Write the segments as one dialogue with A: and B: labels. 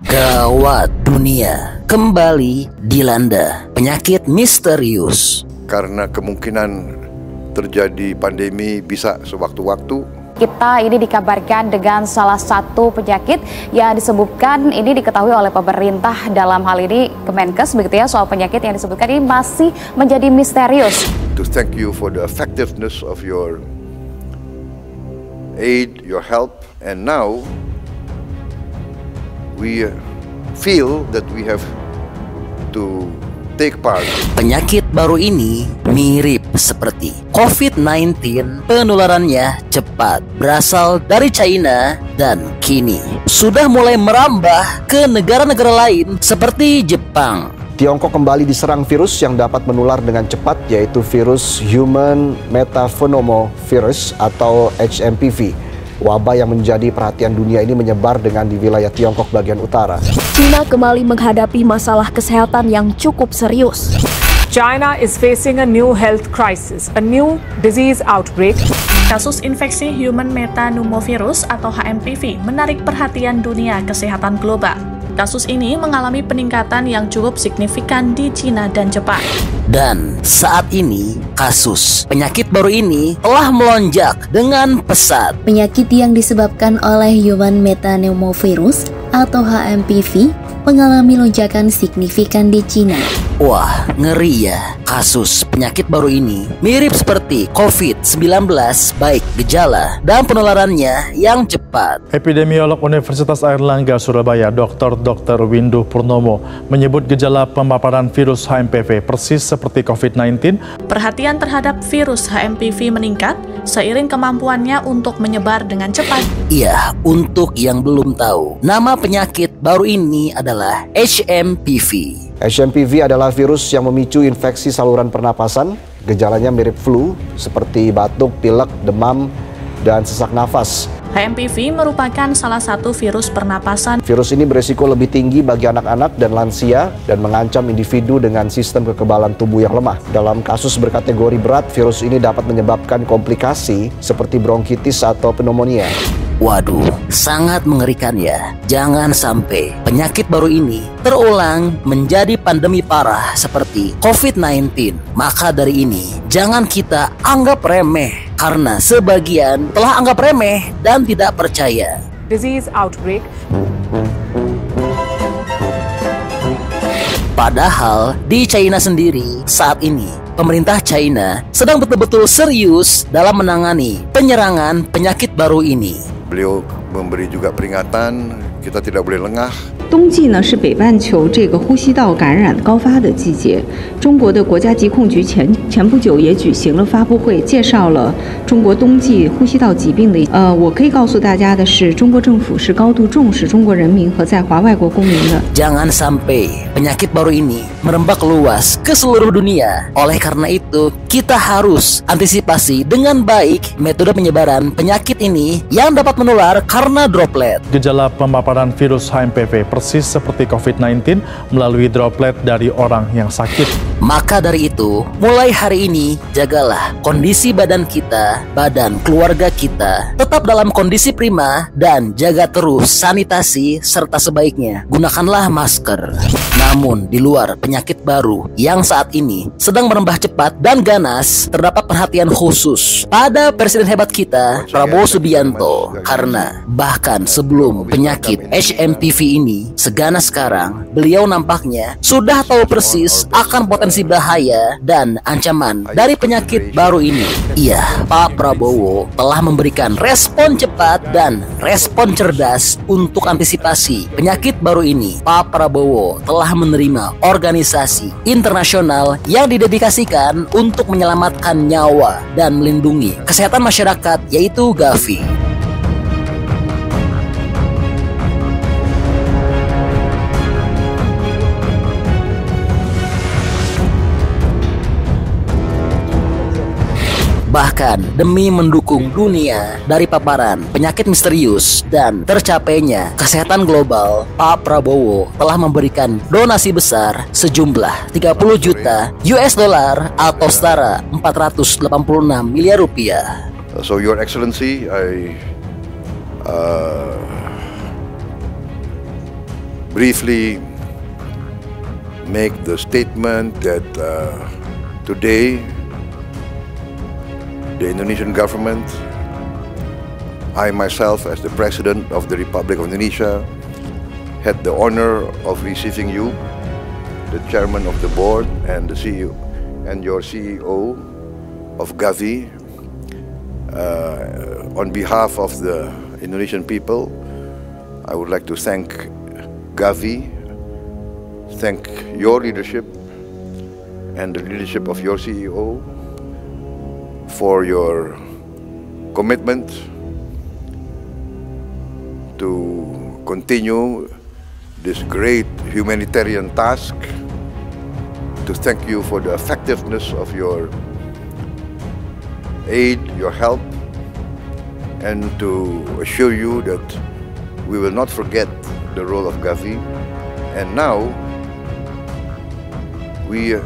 A: Gawat, dunia kembali dilanda penyakit misterius.
B: Karena kemungkinan terjadi pandemi bisa sewaktu-waktu.
C: Kita ini dikabarkan dengan salah satu penyakit yang disebutkan ini diketahui oleh pemerintah, dalam hal ini Kemenkes begitu ya, soal penyakit yang disebutkan ini masih menjadi misterius.
B: To thank you for the effectiveness of your aid, your help, and now we feel that we have to take part.
A: Penyakit baru ini mirip seperti COVID-19, penularannya cepat, berasal dari China dan kini sudah mulai merambah ke negara-negara lain seperti Jepang.
D: Tiongkok kembali diserang virus yang dapat menular dengan cepat, yaitu virus Human Metapneumovirus atau HMPV. Wabah yang menjadi perhatian dunia ini menyebar dengan di wilayah Tiongkok bagian utara.
E: China kembali menghadapi masalah kesehatan yang cukup serius.
F: China is facing a new health crisis, a new disease outbreak.
G: Kasus infeksi Human Metapneumovirus atau HMPV menarik perhatian dunia kesehatan global. Kasus ini mengalami peningkatan yang cukup signifikan di China dan Jepang.
A: Dan saat ini, kasus penyakit baru ini telah melonjak dengan pesat.
H: Penyakit yang disebabkan oleh Human Metapneumovirus atau HMPV mengalami lonjakan signifikan di China.
A: Wah, ngeri ya. Kasus penyakit baru ini mirip seperti COVID-19, baik gejala dan penularannya yang cepat.
I: Epidemiolog Universitas Airlangga Surabaya, Dr. Windu Purnomo, menyebut gejala pemaparan virus HMPV persis seperti COVID-19.
G: Perhatian terhadap virus HMPV meningkat seiring kemampuannya untuk menyebar dengan cepat.
A: Iya, untuk yang belum tahu, nama penyakit baru ini adalah HMPV.
D: HMPV adalah virus yang memicu infeksi saluran pernapasan. Gejalanya mirip flu, seperti batuk, pilek, demam, dan sesak nafas.
G: HMPV merupakan salah satu virus pernapasan.
D: Virus ini beresiko lebih tinggi bagi anak-anak dan lansia dan mengancam individu dengan sistem kekebalan tubuh yang lemah. Dalam kasus berkategori berat, virus ini dapat menyebabkan komplikasi seperti bronkitis atau pneumonia.
A: Waduh, sangat mengerikan ya. Jangan sampai penyakit baru ini terulang menjadi pandemi parah seperti COVID-19. Maka dari ini, jangan kita anggap remeh, karena sebagian telah anggap remeh dan tidak percaya.
F: Disease outbreak.
A: Padahal di China sendiri saat ini, pemerintah China sedang betul-betul serius dalam menangani penyerangan penyakit baru ini.
B: Beliau memberi juga peringatan, kita tidak boleh lengah.
J: 冬季呢是北半球这个呼吸道感染高发的季节。中国的国家疾控局前不久也举行了发布会，介绍了中国冬季呼吸道疾病的。我可以告诉大家的是，中国政府是高度重视中国人民和在华外国公民的。
A: Jangan sampai penyakit baru ini merembak luas ke seluruh dunia. Oleh karena itu, kita harus antisipasi dengan baik metode penyebaran penyakit ini yang dapat menular karena droplet.
I: Gejala pemaparan virus HMPV persis seperti COVID-19 melalui droplet dari orang yang sakit.
A: Maka dari itu, mulai hari ini, jagalah kondisi badan kita, badan keluarga kita, tetap dalam kondisi prima dan jaga terus sanitasi serta sebaiknya gunakanlah masker. Namun, di luar penyakit baru yang saat ini sedang merembah cepat dan ganas, terdapat perhatian khusus pada Presiden hebat kita, Prabowo Subianto, karena bahkan sebelum penyakit HMPV ini seganas sekarang, beliau nampaknya sudah tahu persis akan potensi bahaya dan ancaman dari penyakit baru ini. Iya, Pak Prabowo telah memberikan respon cepat dan respon cerdas untuk antisipasi penyakit baru ini. Pak Prabowo telah menerima organisasi internasional yang didedikasikan untuk menyelamatkan nyawa dan melindungi kesehatan masyarakat, yaitu Gavi. Bahkan demi mendukung dunia dari paparan penyakit misterius dan tercapainya kesehatan global, Pak Prabowo telah memberikan donasi besar sejumlah 30 juta US dollar atau setara 486 miliar rupiah.
B: So Your Excellency, I briefly make the statement that today the Indonesian government, I myself as the President of the Republic of Indonesia, had the honor of receiving you, the Chairman of the Board and the CEO and your CEO of Gavi. On behalf of the Indonesian people, I would like to thank Gavi, thank your leadership and the leadership of your CEO for your commitment to continue this great humanitarian task, to thank you for the effectiveness of your aid, your help, and to assure you that we will not forget the role of Gavi. And now we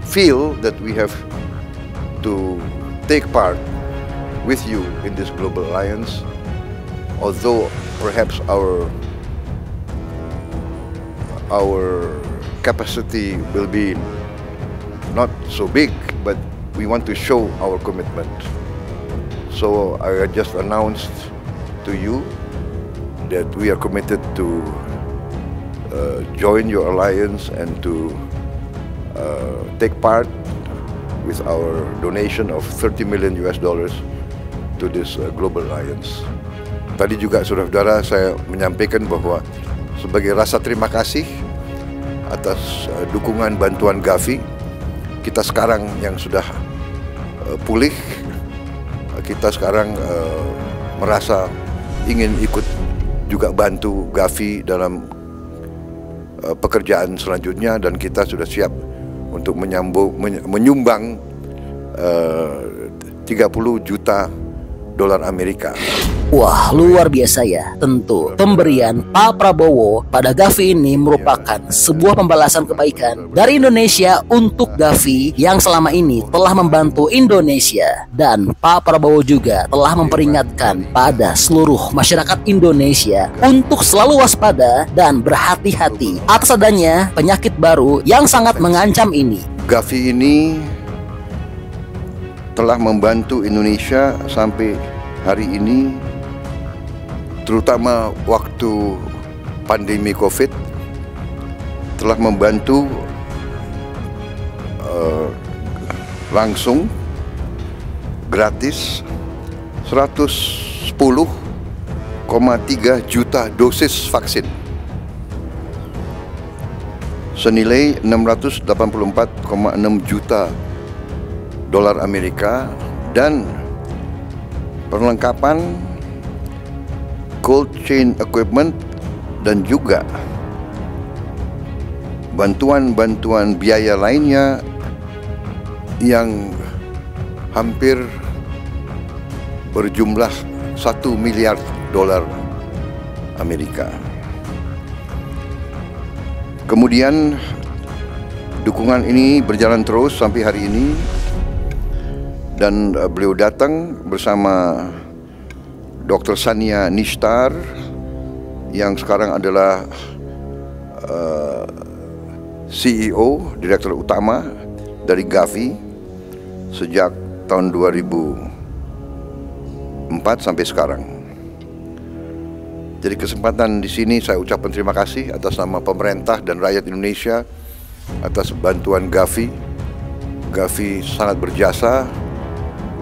B: feel that we have to take part with you in this global alliance, although perhaps our capacity will be not so big, but we want to show our commitment. So I just announced to you that we are committed to join your alliance and to take part with our donation of $30 million to this global alliance. Tadi juga saudara-saudara saya menyampaikan bahwa sebagai rasa terima kasih atas dukungan bantuan Gavi, kita sekarang yang sudah pulih, kita sekarang merasa ingin ikut juga bantu Gavi dalam pekerjaan selanjutnya, dan kita sudah siap untuk menyumbang 30 juta dolar Amerika.
A: Wah, luar biasa ya. Tentu pemberian Pak Prabowo pada Gavi ini merupakan sebuah pembalasan kebaikan dari Indonesia untuk Gavi yang selama ini telah membantu Indonesia. Dan Pak Prabowo juga telah memperingatkan pada seluruh masyarakat Indonesia untuk selalu waspada dan berhati-hati atas adanya penyakit baru yang sangat mengancam ini.
B: Gavi ini telah membantu Indonesia sampai hari ini, terutama waktu pandemi COVID, telah membantu langsung gratis 110,3 juta dosis vaksin senilai 684,6 juta dolar Amerika, dan perlengkapan cold chain equipment dan juga bantuan-bantuan biaya lainnya yang hampir berjumlah 1 miliar dolar Amerika. Kemudian dukungan ini berjalan terus sampai hari ini, dan beliau datang bersama Dr. Sania Nishtar yang sekarang adalah CEO, Direktur Utama dari Gavi sejak tahun 2004 sampai sekarang. Jadi kesempatan di sini saya ucapkan terima kasih atas nama pemerintah dan rakyat Indonesia atas bantuan Gavi. Gavi sangat berjasa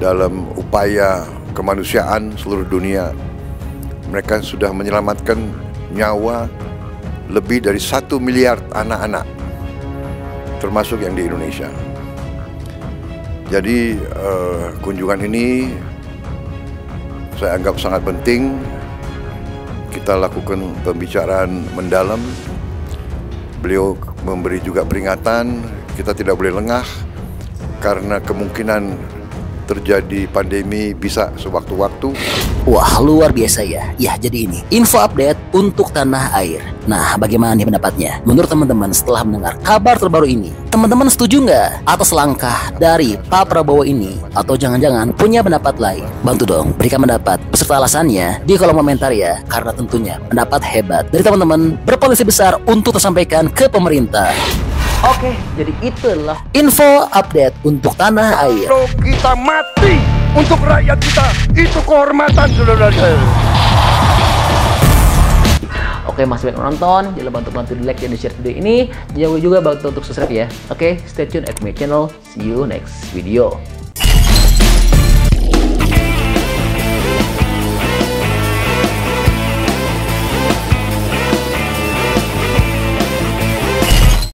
B: dalam upaya kemanusiaan seluruh dunia. Mereka sudah menyelamatkan nyawa lebih dari 1 miliar anak-anak, termasuk yang di Indonesia. Jadi kunjungan ini saya anggap sangat penting. Kita lakukan pembicaraan mendalam. Beliau memberi juga peringatan, kita tidak boleh lengah karena kemungkinan terjadi pandemi bisa sewaktu-waktu.
A: Wah, luar biasa ya. Ya, jadi ini info update untuk tanah air. Nah, bagaimana nih pendapatnya? Menurut teman-teman setelah mendengar kabar terbaru ini, teman-teman setuju nggak atas langkah dari Pak Prabowo ini? Atau jangan-jangan punya pendapat lain? Bantu dong, berikan pendapat beserta alasannya di kolom komentar ya. Karena tentunya pendapat hebat dari teman-teman berpotensi besar untuk tersampaikan ke pemerintah. Oke, jadi itulah info update untuk tanah air.
B: Kalau kita mati untuk rakyat kita, itu kehormatan, saudara-saudara.
A: Oke, masih banyak menonton, jangan lupa untuk bantu di like dan di share video ini. Jangan lupa juga bantu untuk subscribe ya. Oke, stay tune at my channel. See you next video.